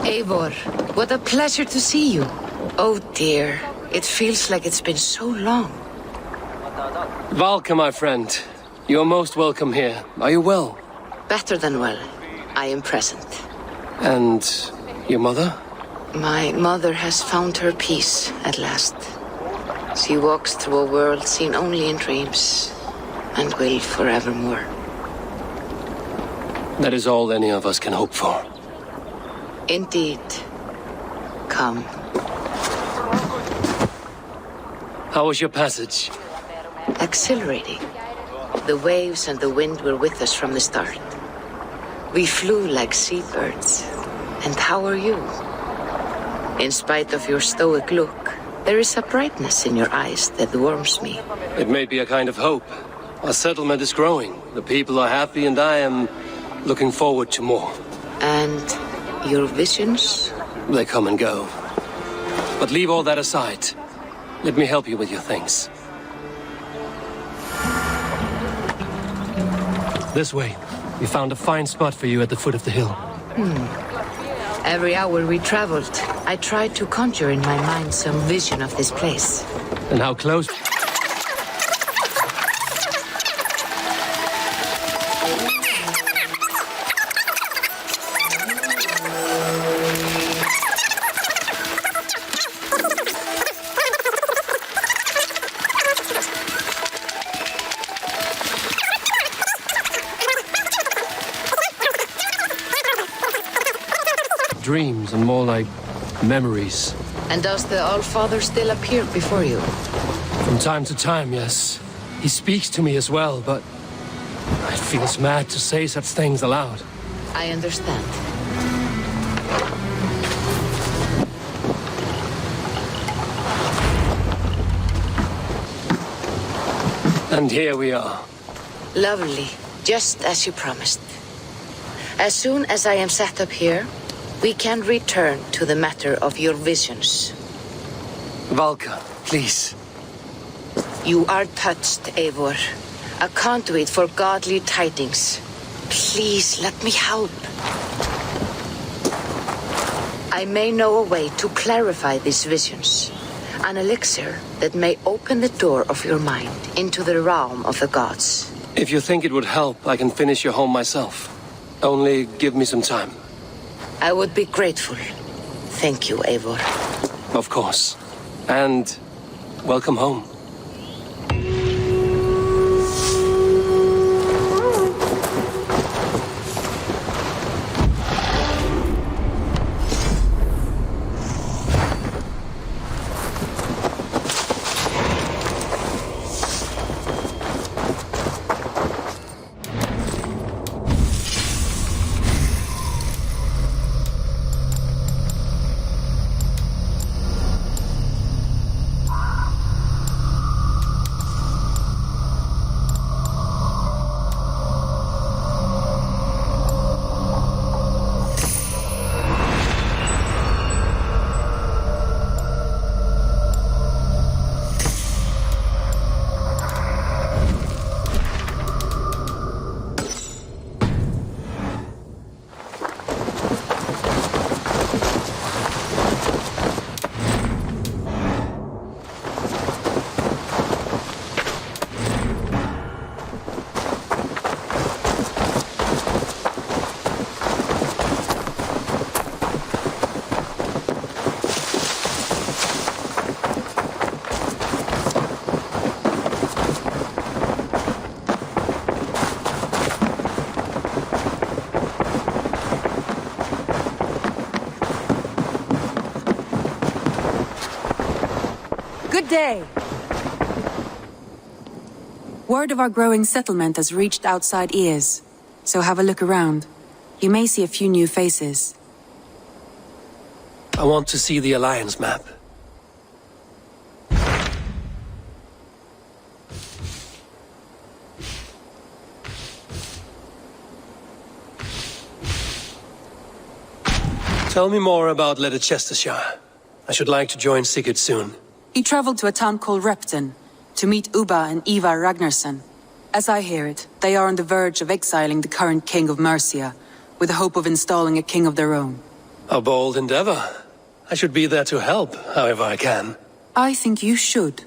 Eivor, what a pleasure to see you. Oh dear, it feels like it's been so long. Valka, my friend. You're most welcome here. Are you well? Better than well. I am present. And your mother? My mother has found her peace at last. She walks through a world seen only in dreams, and will forevermore. That is all any of us can hope for. Indeed. Come. How was your passage? Exhilarating. The waves and the wind were with us from the start. We flew like seabirds. And how are you? In spite of your stoic look, there is a brightness in your eyes that warms me. It may be a kind of hope. Our settlement is growing. The people are happy and I am looking forward to more. And your visions? They come and go. But leave all that aside. Let me help you with your things. This way. We found a fine spot for you at the foot of the hill. Every hour we traveled, I tried to conjure in my mind some vision of this place. And how close? Dreams and more like memories. And does the Allfather still appear before you? From time to time, yes. He speaks to me as well, but it feels mad to say such things aloud. I understand. And here we are. Lovely, just as you promised. As soon as I am set up here, we can return to the matter of your visions. Valka, please. You are touched, Eivor. A conduit for godly tidings. Please, let me help. I may know a way to clarify these visions. An elixir that may open the door of your mind into the realm of the gods. If you think it would help, I can finish your home myself. Only give me some time. I would be grateful. Thank you, Eivor. Of course. And welcome home. Good day! Word of our growing settlement has reached outside ears, so have a look around. You may see a few new faces. I want to see the Alliance map. Tell me more about Leicestershire. I should like to join Sigurd soon. He traveled to a town called Repton to meet Ubba and Ivar Ragnarsson. As I hear it, they are on the verge of exiling the current king of Mercia, with the hope of installing a king of their own. A bold endeavor. I should be there to help, however I can. I think you should.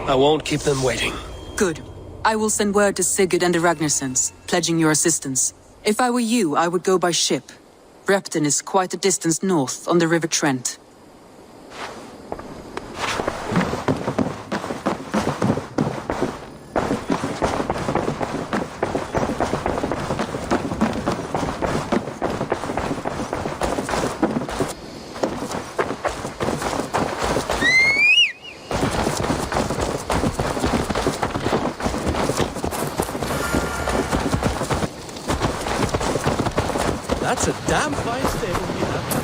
I won't keep them waiting. Good. I will send word to Sigurd and the Ragnarsons, pledging your assistance. If I were you, I would go by ship. Repton is quite a distance north, on the River Trent. That's a damn fine stable we have.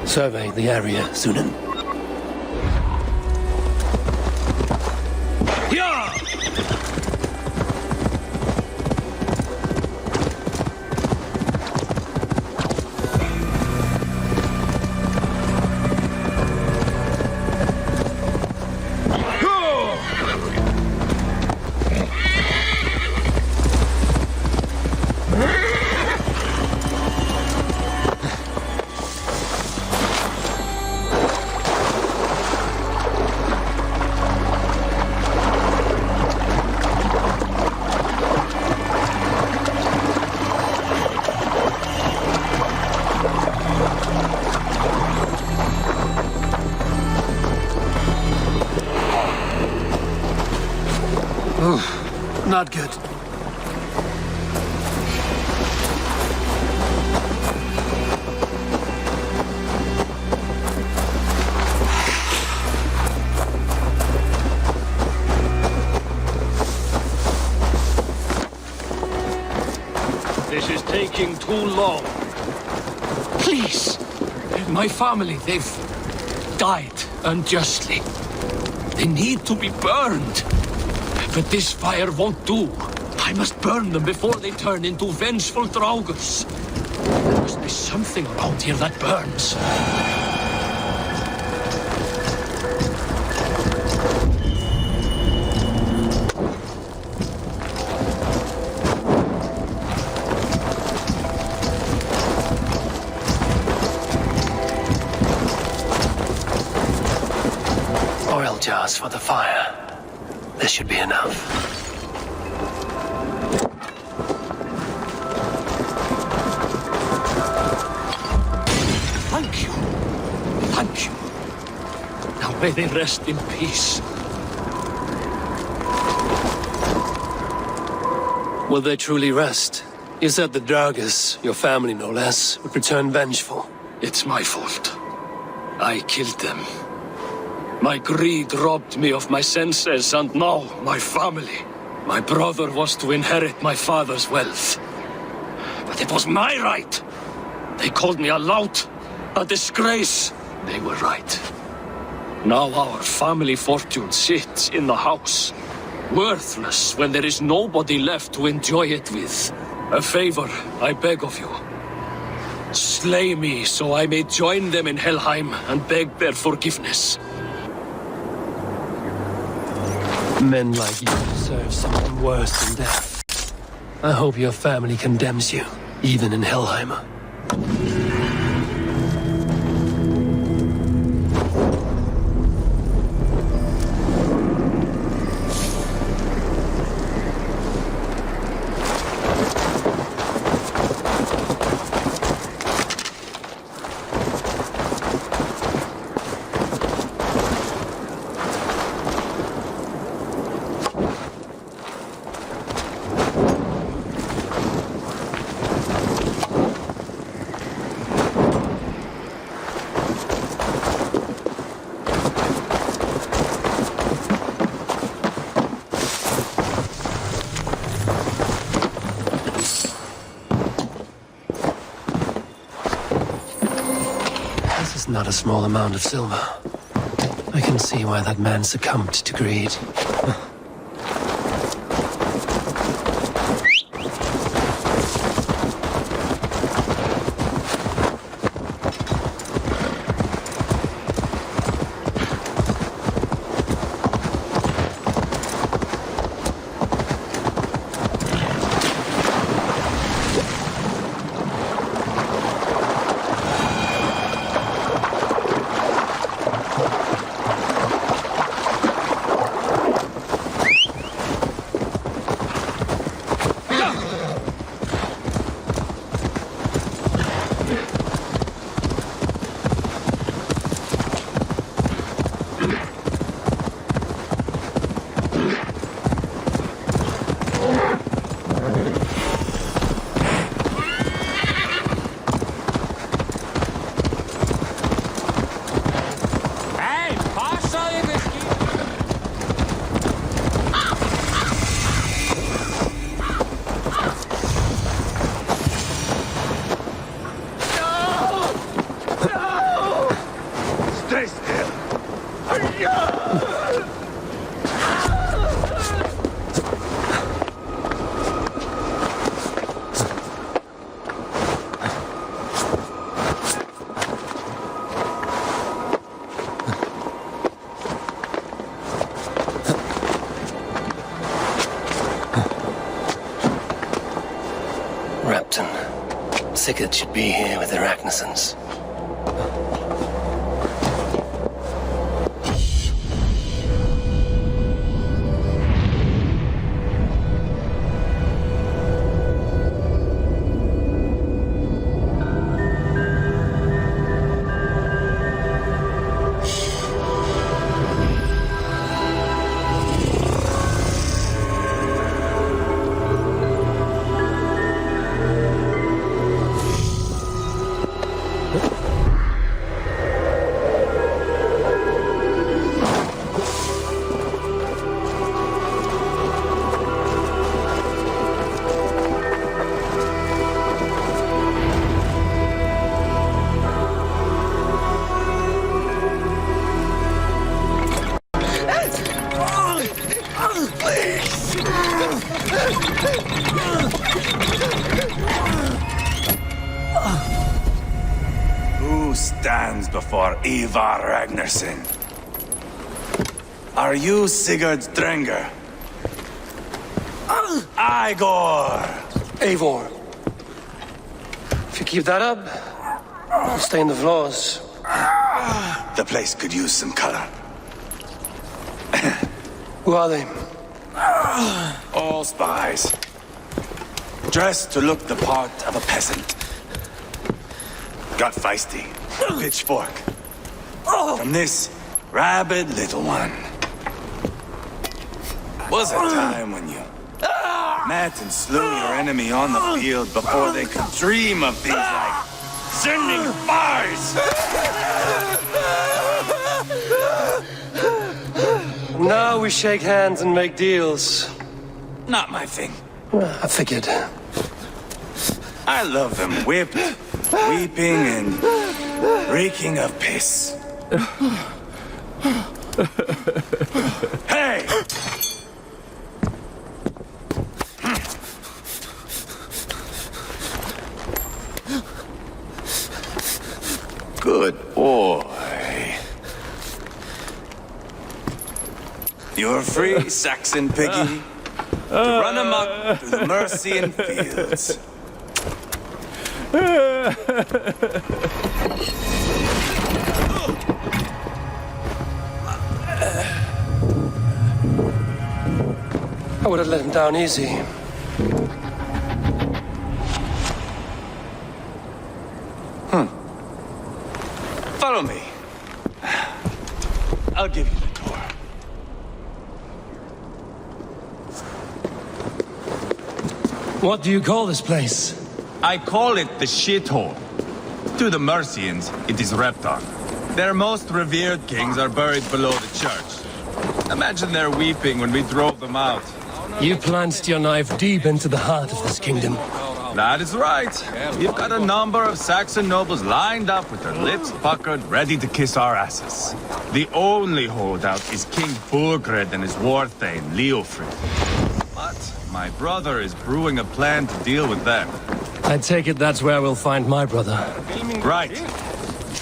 Survey the area, Sunan. Not good. This is taking too long. Please! My family, they've died unjustly. They need to be burned. But this fire won't do. I must burn them before they turn into vengeful draugrs. There must be something around here that burns. Oil jars for the fire. This should be enough. Thank you. Thank you. Now may they rest in peace. Will they truly rest? You said the Draugrs, your family no less, would return vengeful. It's my fault. I killed them. My greed robbed me of my senses, and now my family. My brother was to inherit my father's wealth. But it was my right. They called me a lout, a disgrace. They were right. Now our family fortune sits in the house, worthless when there is nobody left to enjoy it with. A favor, I beg of you. Slay me so I may join them in Helheim and beg their forgiveness. Men like you deserve something worse than death. I hope your family condemns you, even in Helheim. Not a small amount of silver. I can see why that man succumbed to greed. Sigurd should be here with the Ragnarsons. Who stands before Ivar Ragnarsson? Are you Sigurd Drenger? Igor! Eivor. If you keep that up, I'll stain the floors. The place could use some color. Who are they? All spies. Dressed to look the part of a peasant. Got feisty. Pitchfork. From this rabid little one. Was a time when you met and slew your enemy on the field before they could dream of things like sending fires. Now we shake hands and make deals. Not my thing. I figured. I love them whipped, weeping, and reeking of piss. Hey! Good boy. You're free, Saxon piggy, to run amok through the Mercian fields. I would have let him down easy. Follow me. I'll give you the tour. What do you call this place? I call it the shithole. To the Mercians, it is Reptar. Their most revered kings are buried below the church. Imagine their weeping when we drove them out. You plunged your knife deep into the heart of this kingdom. That is right. We've got a number of Saxon nobles lined up with their lips puckered, ready to kiss our asses. The only holdout is King Burgred and his war thane, Leofrid. But my brother is brewing a plan to deal with them. I take it that's where we'll find my brother. Right.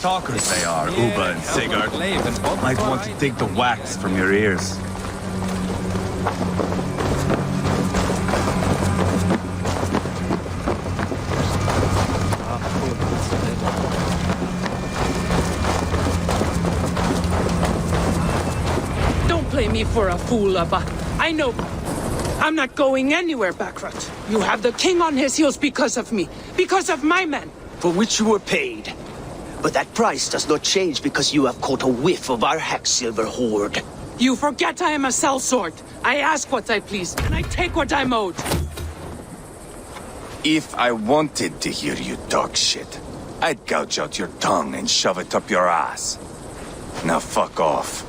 Talkers they are, Uba and Sigurd. Might want to dig the wax from your ears. Don't play me for a fool, Abba. I know. I'm not going anywhere, Backrot. You have the king on his heels because of me. Because of my men. For which you were paid. But that price does not change because you have caught a whiff of our Hacksilver hoard. You forget I am a sellsword. I ask what I please, and I take what I'm owed. If I wanted to hear you talk shit, I'd gouge out your tongue and shove it up your ass. Now fuck off.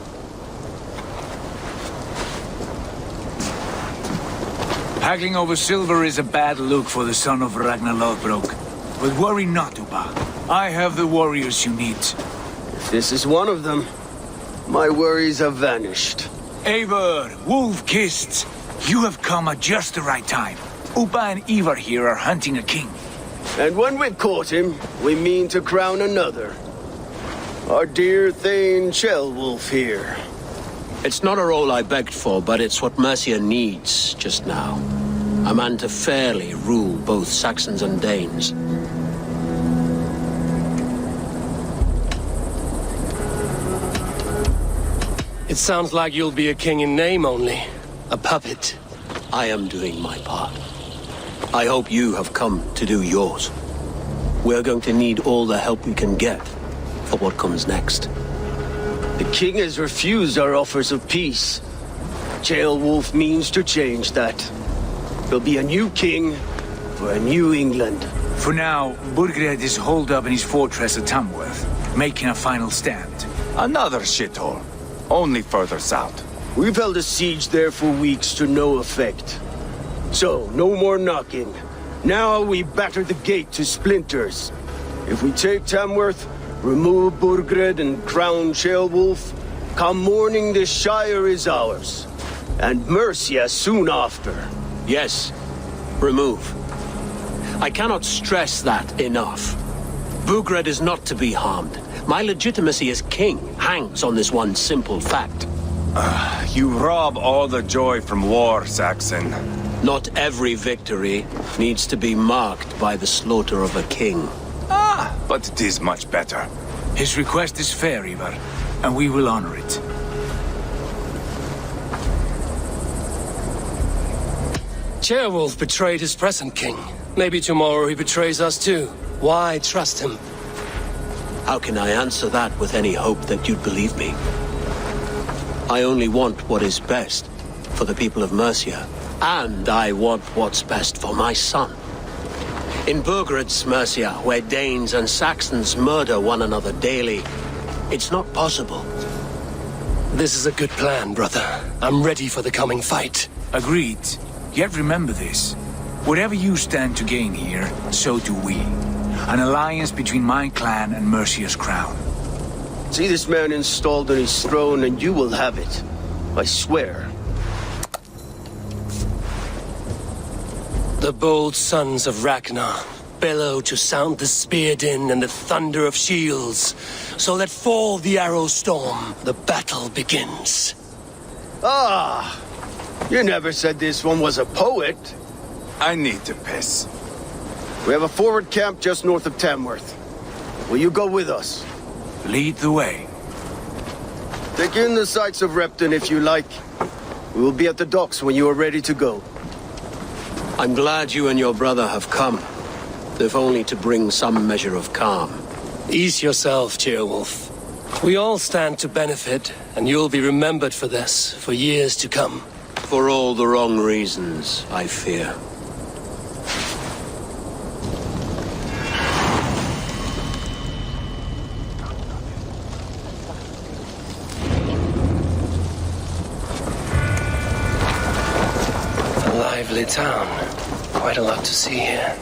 Haggling over silver is a bad look for the son of Ragnar Lothbrok. But worry not, Uba. I have the warriors you need. If this is one of them, my worries have vanished. Eivor, Wolf-Kissed, you have come at just the right time. Uba and Ivar here are hunting a king. And when we've caught him, we mean to crown another. Our dear Thane Ceolwulf here. It's not a role I begged for, but it's what Mercia needs just now. A man to fairly rule both Saxons and Danes. It sounds like you'll be a king in name only. A puppet. I am doing my part. I hope you have come to do yours. We're going to need all the help we can get for what comes next. The king has refused our offers of peace. Ceolwulf means to change that. There'll be a new king for a new England. For now, Burgred is holed up in his fortress at Tamworth, making a final stand. Another shithole. Only further south. We've held a siege there for weeks to no effect. So, no more knocking. Now we batter the gate to splinters. If we take Tamworth, remove Burgred and crown Ceolwulf, come morning the Shire is ours. And Mercia soon after. Yes, remove. I cannot stress that enough. Bugred is not to be harmed. My legitimacy as king hangs on this one simple fact. You rob all the joy from war, Saxon. Not every victory needs to be marked by the slaughter of a king. But it is much better. His request is fair, Ivar, and we will honor it. Ceolwulf betrayed his present king. Maybe tomorrow he betrays us too. Why trust him? How can I answer that with any hope that you'd believe me? I only want what is best for the people of Mercia, and I want what's best for my son. In Burgred's Mercia, where Danes and Saxons murder one another daily, it's not possible. This is a good plan, brother. I'm ready for the coming fight. Agreed. Yet remember this. Whatever you stand to gain here, so do we. An alliance between my clan and Mercia's crown. See this man installed on his throne and you will have it. I swear. The bold sons of Ragnar bellow to sound the spear din and the thunder of shields. So let fall the arrow storm. The battle begins. Ah! You never said this one was a poet. I need to piss. We have a forward camp just north of Tamworth. Will you go with us? Lead the way. Take in the sights of Repton if you like. We will be at the docks when you are ready to go. I'm glad you and your brother have come, if only to bring some measure of calm. Ease yourself, Ceolwulf. We all stand to benefit, and you'll be remembered for this for years to come. For all the wrong reasons, I fear. A lively town. Quite a lot to see here.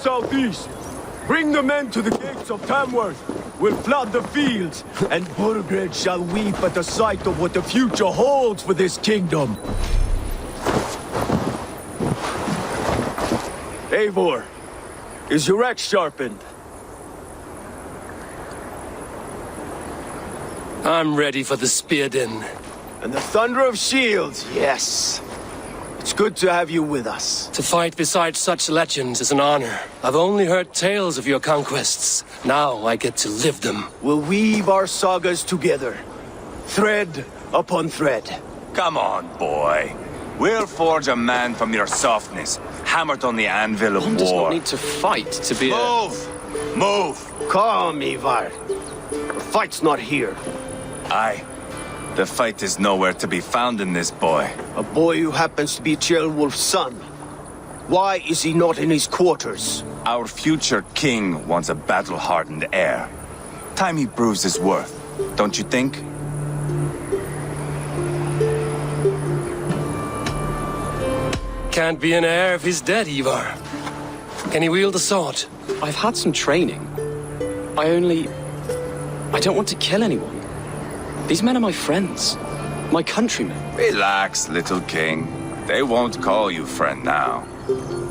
Southeast. Bring the men to the gates of Tamworth. We'll flood the fields, and Burgred shall weep at the sight of what the future holds for this kingdom. Eivor, is your axe sharpened? I'm ready for the spear din. And the thunder of shields, yes. It's good to have you with us. To fight beside such legends is an honor. I've only heard tales of your conquests. Now I get to live them. We'll weave our sagas together, thread upon thread. Come on, boy. We'll forge a man from your softness, hammered on the anvil of One does war. not need to fight to be Move! Move! Calm, Ivar. The fight's not here. Aye. The fight is nowhere to be found in this boy. A boy who happens to be Ceolwulf's son. Why is he not in his quarters? Our future king wants a battle-hardened heir. Time he proves his worth, don't you think? Can't be an heir if he's dead, Ivar. Can he wield a sword? I've had some training. I don't want to kill anyone. These men are my friends. My countrymen. Relax, little king. They won't call you friend now.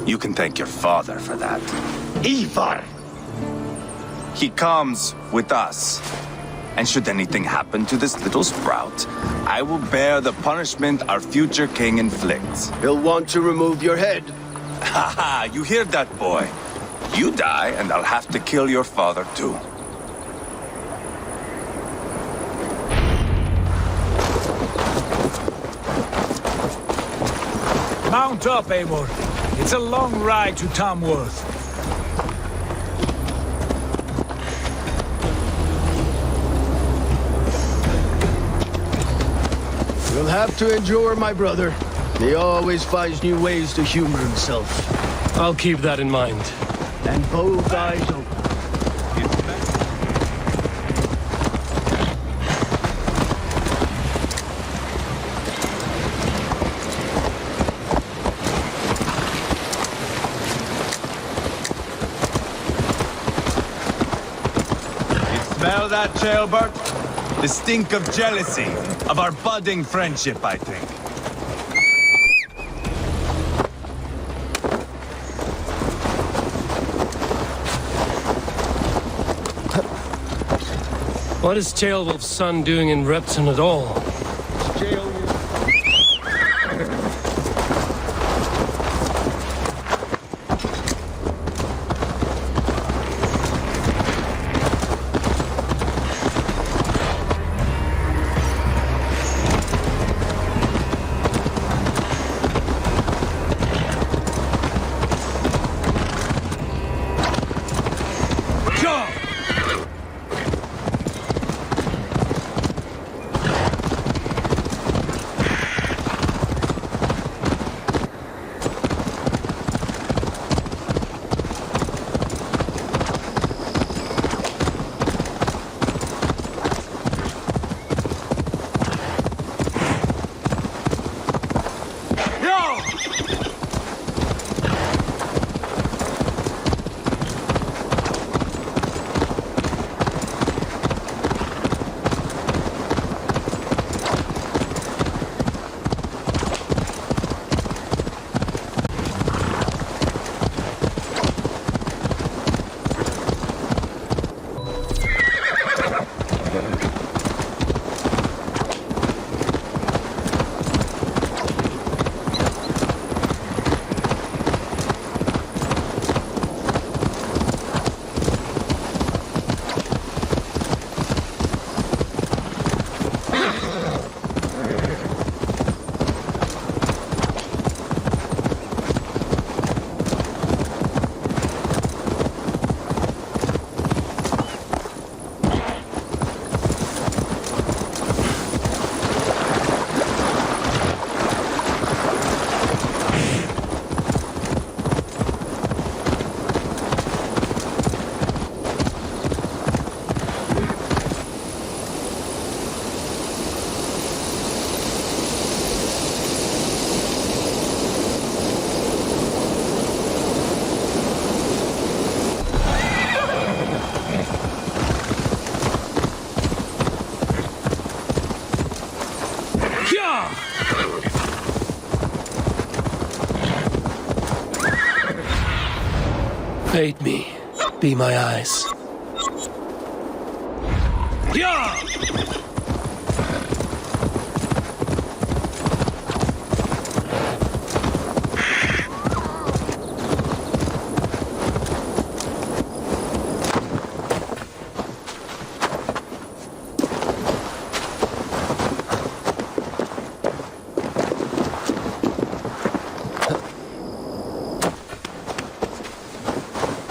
You can thank your father for that. Ivar! He comes with us. And should anything happen to this little sprout, I will bear the punishment our future king inflicts. He'll want to remove your head. Haha, you hear that, boy? You die, and I'll have to kill your father, too. Mount up, Eivor. It's a long ride to Tamworth. You'll have to endure, my brother. He always finds new ways to humor himself. I'll keep that in mind. And both eyes open. Smell that, jailbird? The stink of jealousy, of our budding friendship, I think. What is Ceolwulf's son doing in Repton at all? Aid me. Be my eyes. Yeah!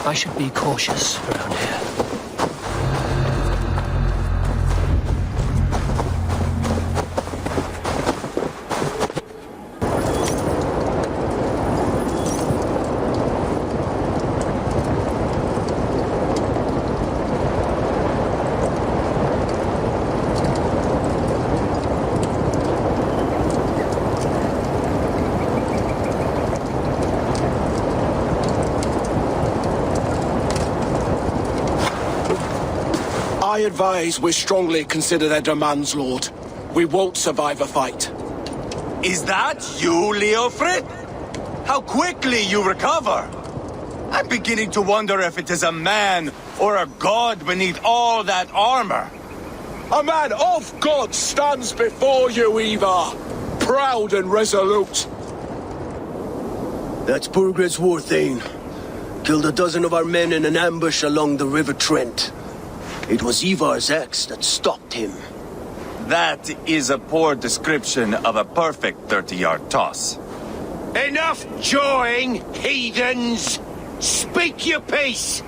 I should be cautious around here. advise we strongly consider their demands, Lord. We won't survive a fight. Is that you, Leofrid? How quickly you recover! I'm beginning to wonder if it is a man or a god beneath all that armor. A man of God stands before you, Eva. Proud and resolute. That's Burgred's Warthane. Killed a dozen of our men in an ambush along the River Trent. It was Ivar's axe that stopped him. That is a poor description of a perfect 30-yard toss. Enough jawing, heathens! Speak your piece!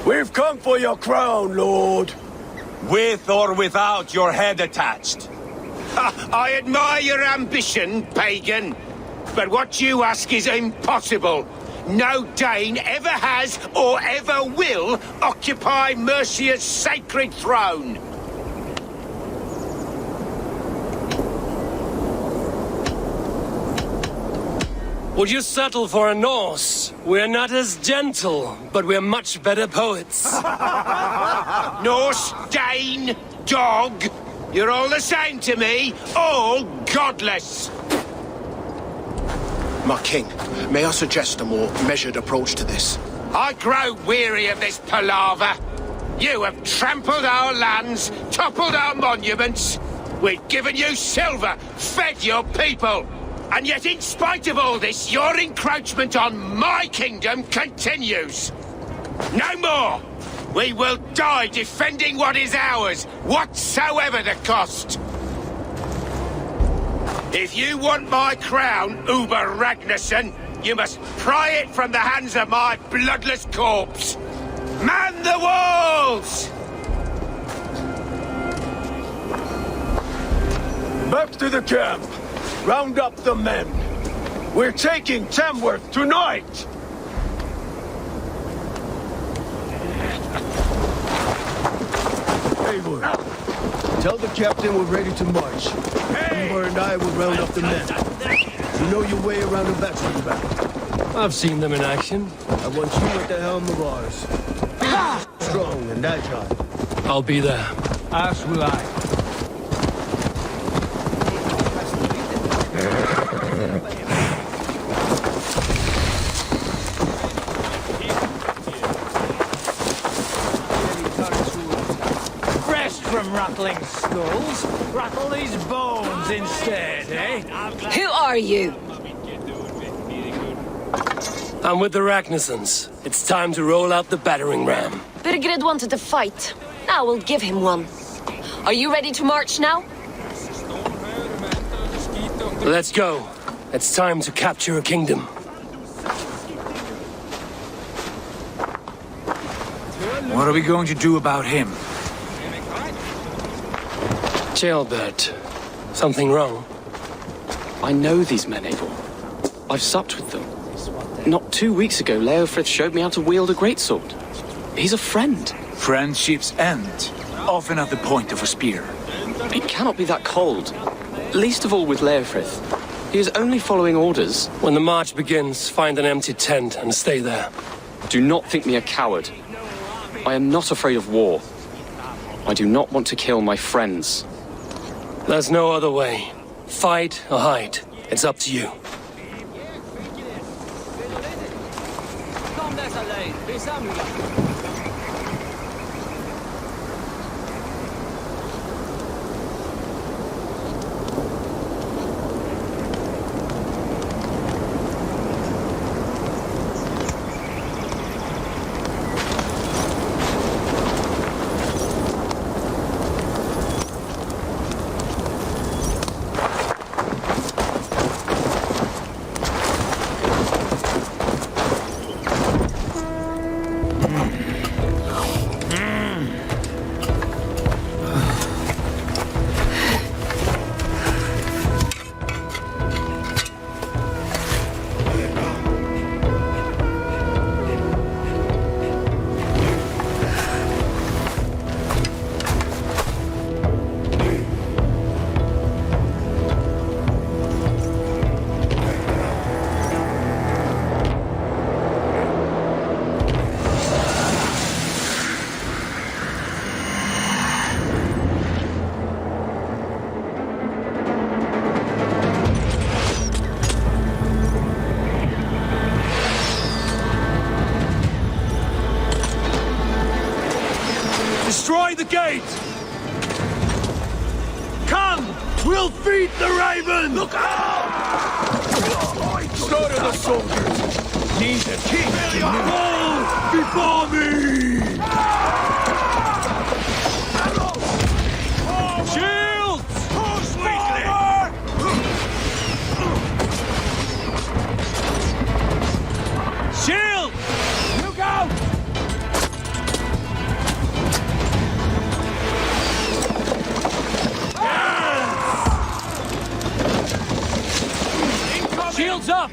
We've come for your crown, Lord. With or without your head attached. I admire your ambition, pagan. But what you ask is impossible. No Dane ever has or ever will occupy Mercia's sacred throne. Would you settle for a Norse? We're not as gentle, but we're much better poets. Norse, Dane, dog. You're all the same to me. All godless. My king, may I suggest a more measured approach to this? I grow weary of this palaver. You have trampled our lands, toppled our monuments. We've given you silver, fed your people. And yet, in spite of all this, your encroachment on my kingdom continues. No more! We will die defending what is ours, whatsoever the cost. If you want my crown, Uber Ragnarsson, you must pry it from the hands of my bloodless corpse. Man the walls! Back to the camp. Round up the men. We're taking Tamworth tonight! Eivor, tell the captain we're ready to march. Eivor and I will round up the men. You know your way around the battery back. I've seen them in action. I want you at the helm of ours. Strong and agile. I'll be there. As will I. From rattling skulls, rattle these bones instead, eh? Who are you? I'm with the Ragnarssons. It's time to roll out the battering ram. Burgred wanted to fight. Now we'll give him one. Are you ready to march now? Let's go. It's time to capture a kingdom. What are we going to do about him? Jailbird. Something wrong? I know these men, Abel. I've supped with them. Not 2 weeks ago, Leofrith showed me how to wield a greatsword. He's a friend. Friendships end, often at the point of a spear. It cannot be that cold. Least of all with Leofrith. He is only following orders. When the march begins, find an empty tent and stay there. Do not think me a coward. I am not afraid of war. I do not want to kill my friends. There's no other way. Fight or hide. It's up to you. gate! Come! We'll feed the raven! Look out! Slaughter the soldiers! Need a king! Fall before me! Shields! Who's Shield! Look out! Shields up!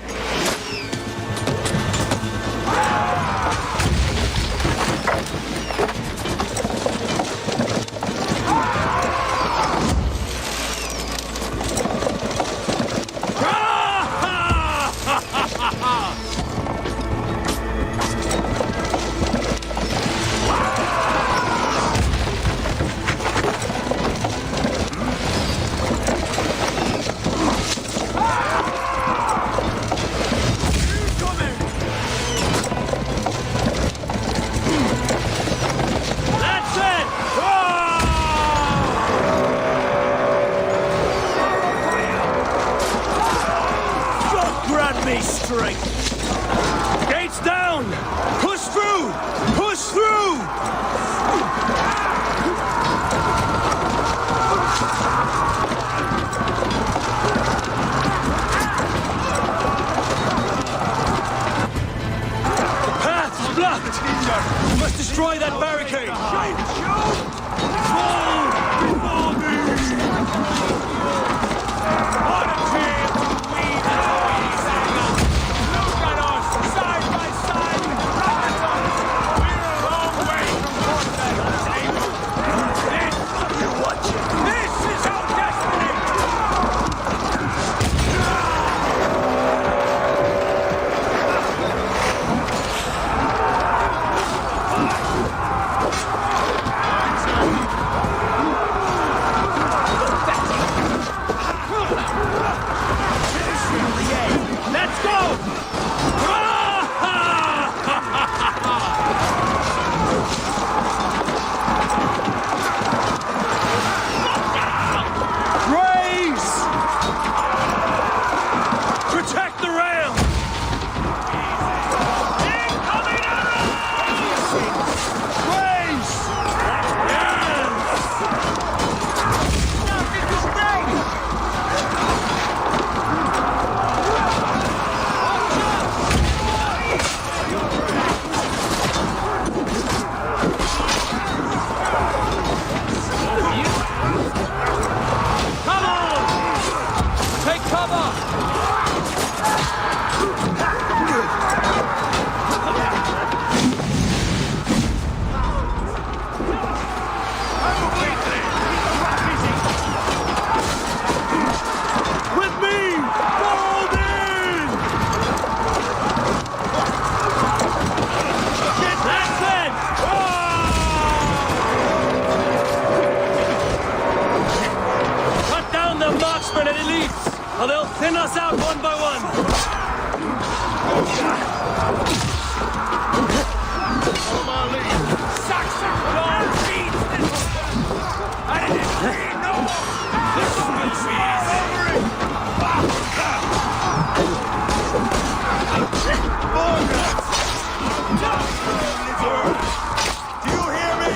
Gates down! Push through! Push through! The path's blocked! We must destroy that barricade! Fall before me! What a team to lead us! Look at us, side by side with Ragnarsson! We're a long way from Fortnite! This, you watch it! This is our destiny! Let's go! Raise! Protect the rail! Incoming arrows! Raise! Nothing to break! Come on! Take cover! With me! Fold in! That's it! Cut down the marksmen and elites, or they'll thin us out one by one. Follow my lead. Saxon Lord feeds this. I didn't see no more. This will be do you hear me?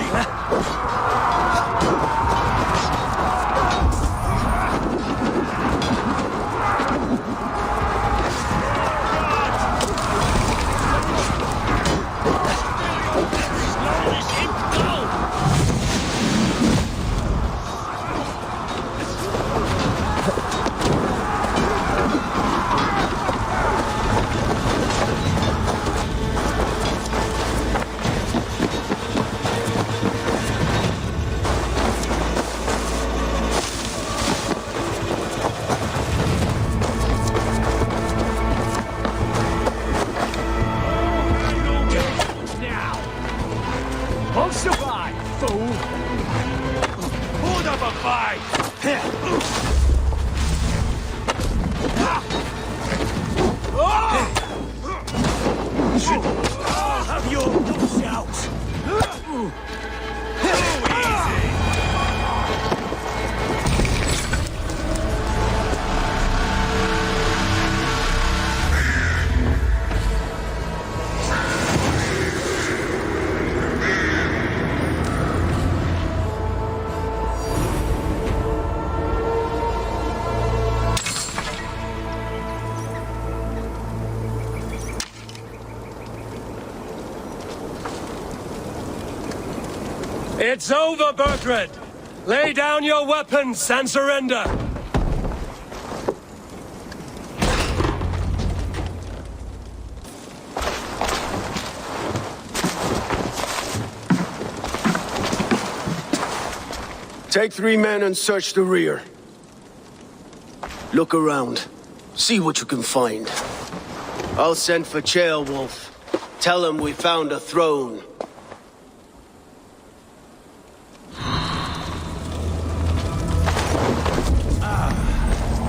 Won't survive, fool! Hold up a fight! I'll have your shout! Easy! It's over, Burgred! Lay down your weapons and surrender! Take 3 men and search the rear. Look around. See what you can find. I'll send for Ceolwulf. Tell him we found a throne.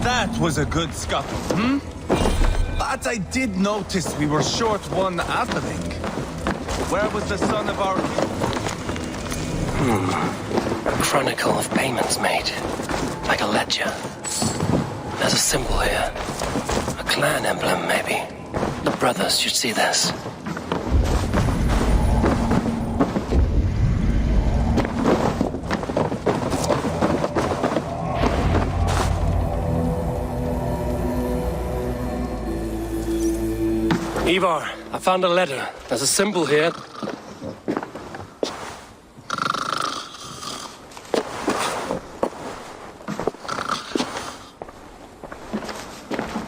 That was a good scuffle, But I did notice we were short one atheling. Where was the son of our... A chronicle of payments made. Like a ledger. There's a symbol here. A clan emblem, maybe. The brothers should see this. Ivar, I found a letter. There's a symbol here.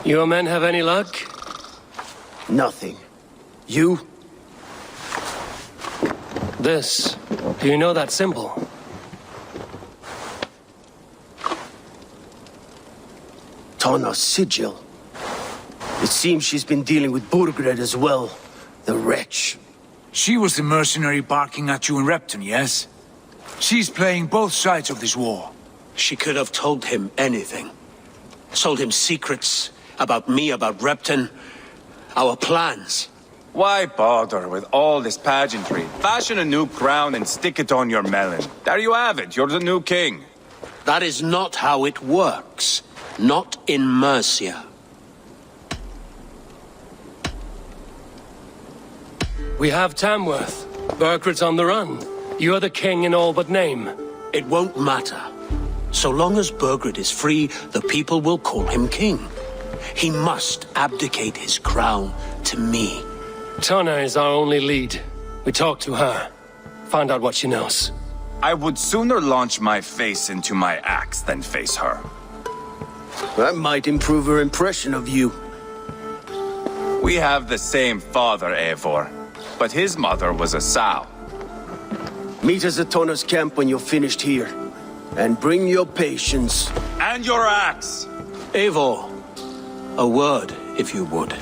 Your men have any luck? Nothing. You? This. Do you know that symbol? Tana's sigil. It seems she's been dealing with Burgred as well. The wretch. She was the mercenary barking at you in Repton, yes? She's playing both sides of this war. She could have told him anything. Told him secrets about me, about Repton, our plans. Why bother with all this pageantry? Fashion a new crown and stick it on your melon. There you have it, you're the new king. That is not how it works. Not in Mercia. We have Tamworth. Burgred's on the run. You're the king in all but name. It won't matter. So long as Burgred is free, the people will call him king. He must abdicate his crown to me. Tana is our only lead. We talked to her. Find out what she knows. I would sooner launch my face into my axe than face her. That might improve her impression of you. We have the same father, Eivor. But his mother was a sow. Meet us at Tana's camp when you're finished here. And bring your patience. And your axe! Eivor, a word, if you would.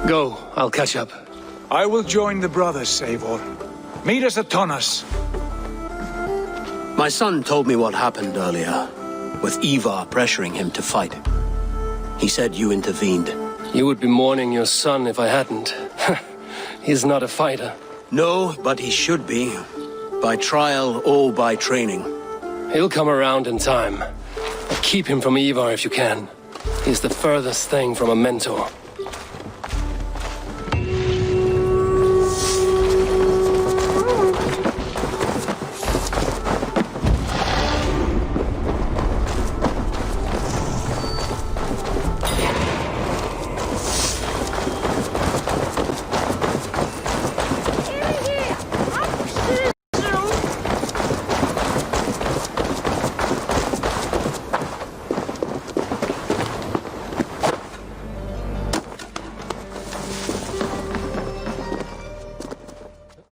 Go, I'll catch up. I will join the brothers, Eivor. Meet us at Tana's. My son told me what happened earlier, with Ivar pressuring him to fight. He said you intervened. You would be mourning your son if I hadn't. He's not a fighter. No, but he should be. By trial or by training. He'll come around in time. But keep him from Ivar if you can. He's the furthest thing from a mentor.